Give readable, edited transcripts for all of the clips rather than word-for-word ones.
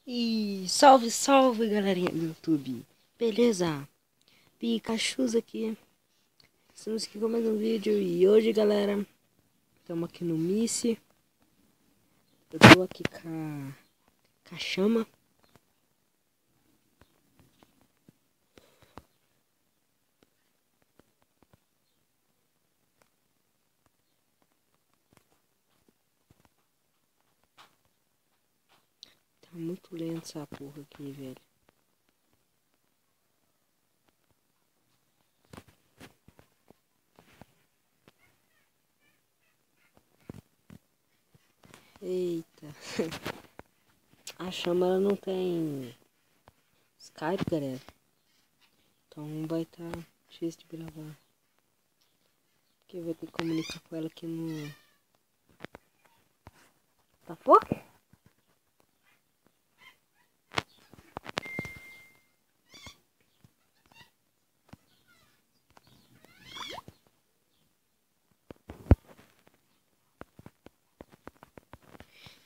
E salve, salve galerinha do YouTube, beleza? Pikachus aqui, estamos aqui com mais um vídeo e hoje galera, estamos aqui no Missy. Eu tô aqui com a chama. Tá muito lento essa porra aqui, velho. Eita. A chama ela não tem Skype, galera. Então vai estar difícil de gravar. Porque eu vou ter que comunicar com ela aqui no... Tá pouco?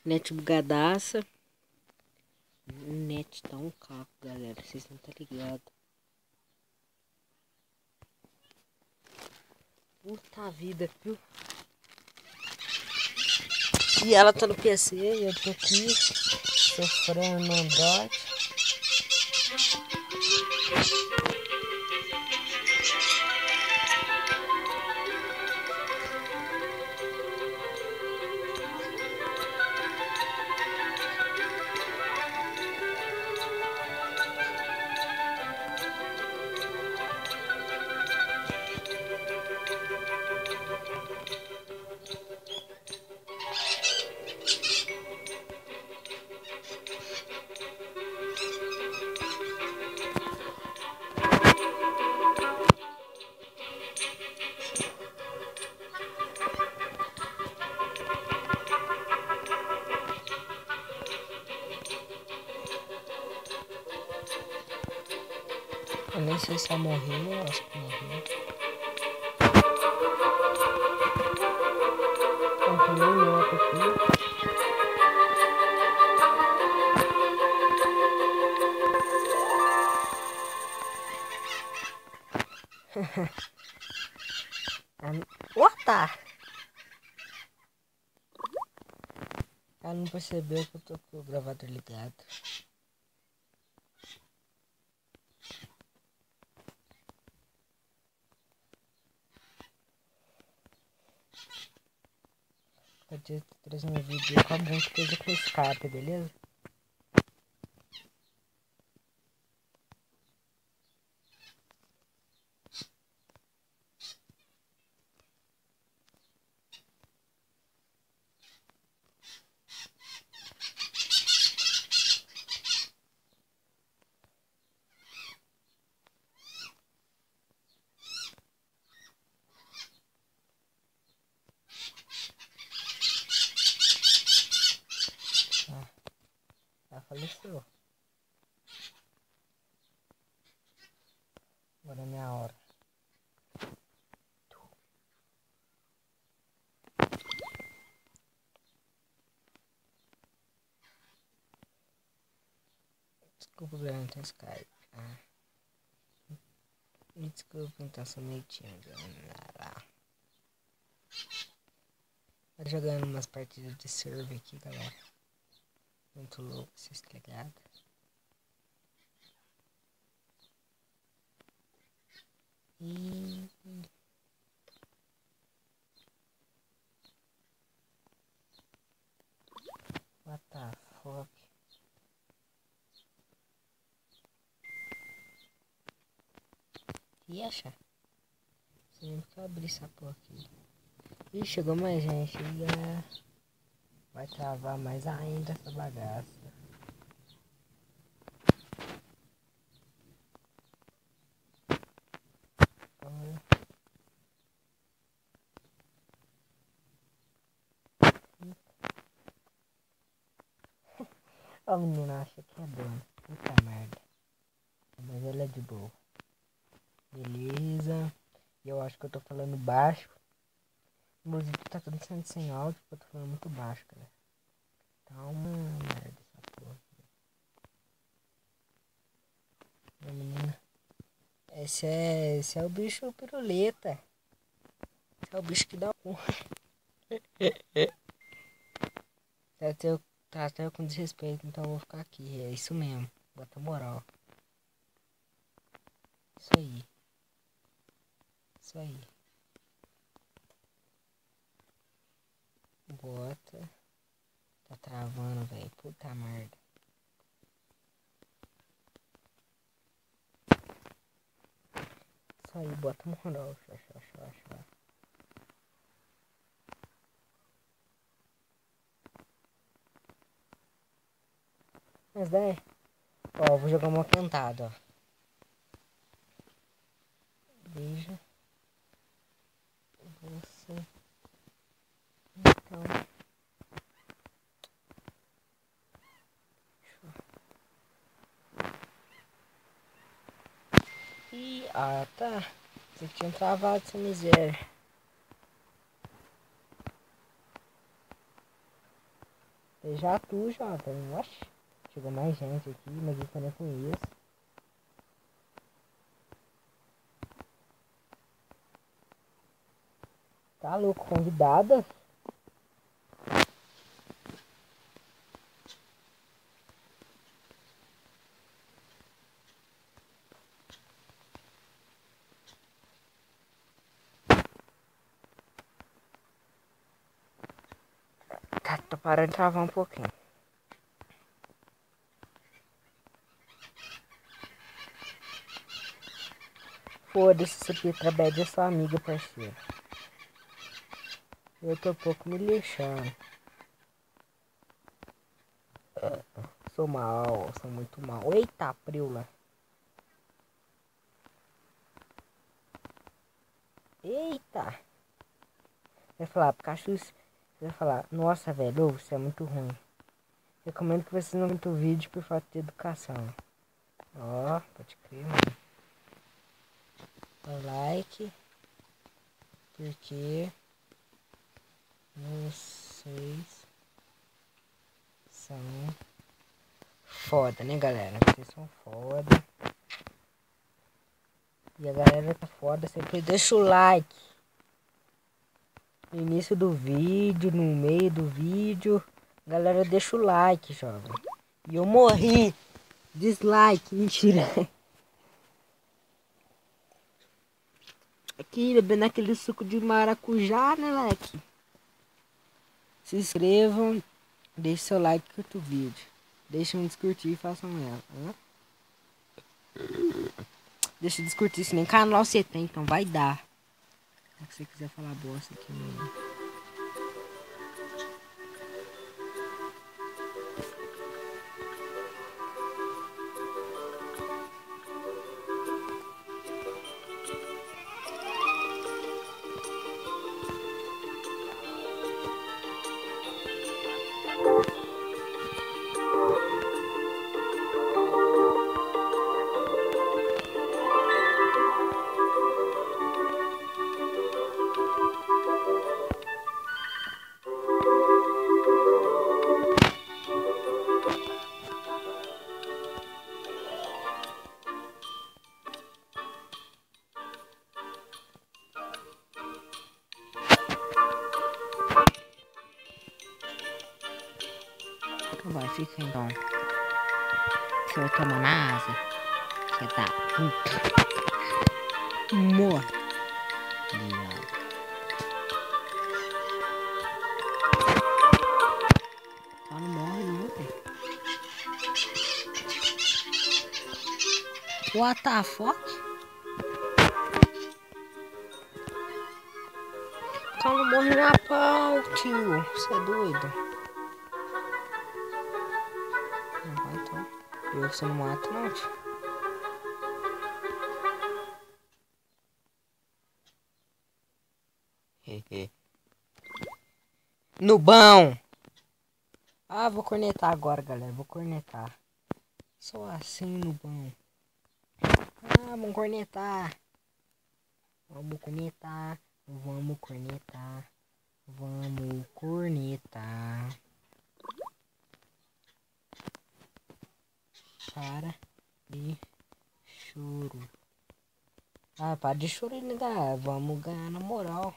Net bugadaça. Net tá um caco, galera. Vocês não tá ligado. Puta vida, viu? E ela tá no PC e eu tô aqui sofrendo no Android. Eu nem sei se ela morreu, eu acho que morreu. Continuei um outro aqui. Tá. Ela não percebeu que eu tô com o gravador ligado. Eu tô trazendo um vídeo com algumas coisas com Skype, beleza? Ela faleceu. Agora é minha hora. Desculpa, galera, não tem Skype. Me desculpa, então, sou meio tímido. Tô jogando umas partidas de server aqui, galera. Muito louco, vocês estão ligados? What the fuck? E acha? Sempre que eu abrir essa porra aqui. Ih, chegou mais gente. Vai travar mais ainda essa bagaça. Ó, a menina acha que é dona. Puta merda. Mas ela é de boa. Beleza. E eu acho que eu tô falando baixo. Meu vídeo tá tudo sendo sem áudio, porque eu tô falando muito baixo, cara. Tá uma merda essa porra. menina. Esse é o bicho piruleta. Esse é o bicho que dá um. Tá até com desrespeito, então eu vou ficar aqui. É isso mesmo. Bota moral. Isso aí. Isso aí. Bota. Tá travando, velho. Puta merda. Isso aí, bota moral. Xó. Mas daí. Ó, vou jogar uma cantada, ó. Veja. Você. Então. Tá. Você tinha travado essa miséria. Já tu, Jota. Oxe. Chegou mais gente aqui, mas eu também conheço. Tá louco, convidada? Tá, tô parando de travar um pouquinho. Foda-se, isso aqui trabalha de sua amiga, parceiro. Eu tô um pouco me lixando. Sou mal, sou muito mal. Eita, preula. Eita. Vai falar, Pikachu, vai falar, nossa, velho, você é muito ruim. Recomendo que você não veja o vídeo por falta de educação. Ó, pode crer, mano. Dá like. Porque vocês são foda, né, galera? Vocês são foda. E a galera tá foda, sempre deixa o like. No início do vídeo, no meio do vídeo. Galera, deixa o like, jovem. E eu morri. Dislike, mentira. Aqui, bebendo aquele suco de maracujá, né, leque? Se inscrevam, deixe seu like e curta o vídeo. Deixem um descurtir e façam ela. Deixa eu descurtir, se nem canal você tem, então vai dar. Se você quiser falar bosta aqui mesmo. Vai, fica então. Se eu tomar na asa, você tá morre. Só não morre não, velho. What the fuck? Só não morre na pau, tio. Você é doido? Não vai então. Você não mata não, tio. Nubão! Ah, vou cornetar agora, galera. Vou cornetar. Só assim, Nubão. Ah, vamos cornetar. Vamos cornetar. Vamos cornetar. Vamos cornetar. Para de choro. Ah, para de chorar, né, galera? Vamos ganhar na moral.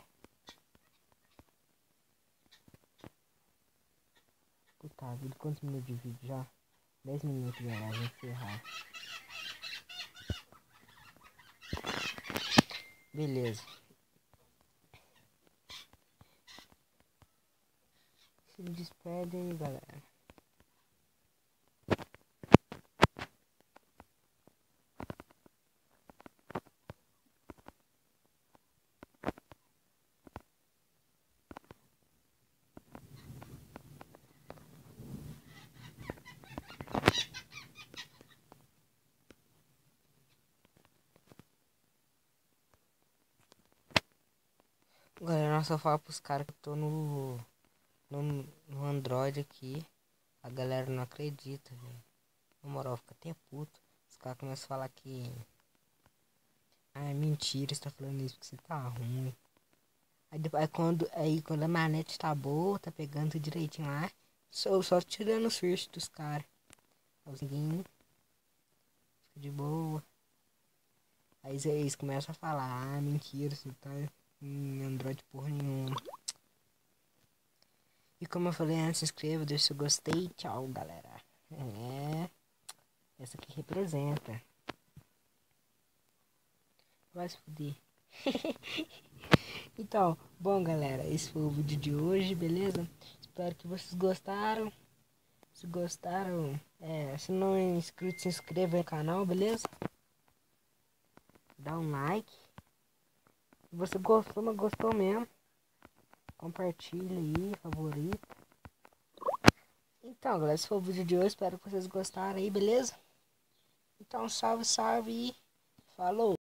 Puta vida, quantos minutos de vídeo já? 10 minutos, galera, vamos ferrar. Beleza. Se despede aí, galera. Galera, eu só falo pros caras que eu tô no Android aqui. A galera não acredita, velho. Na moral, fica até puto. Os caras começam a falar que... Ah, é mentira, você tá falando isso porque você tá ruim. Aí quando a manete tá boa, tá pegando tudo direitinho lá. Só tirando os first dos caras. Fica de boa. Aí eles começam a falar, ah, mentira, você tá em Android porra nenhuma. E como eu falei antes, se inscreva, deixa seu gostei. Tchau, galera. Essa aqui representa. Vai se fuder. Então, bom, galera, esse foi o vídeo de hoje, beleza? Espero que vocês gostaram. Se gostaram, se não é inscrito, se inscreva no canal, beleza? Dá um like. Se você gostou, mas gostou mesmo, compartilha aí, favorito. Então, galera, esse foi o vídeo de hoje. Espero que vocês gostaram aí, beleza? Então, salve, salve e falou!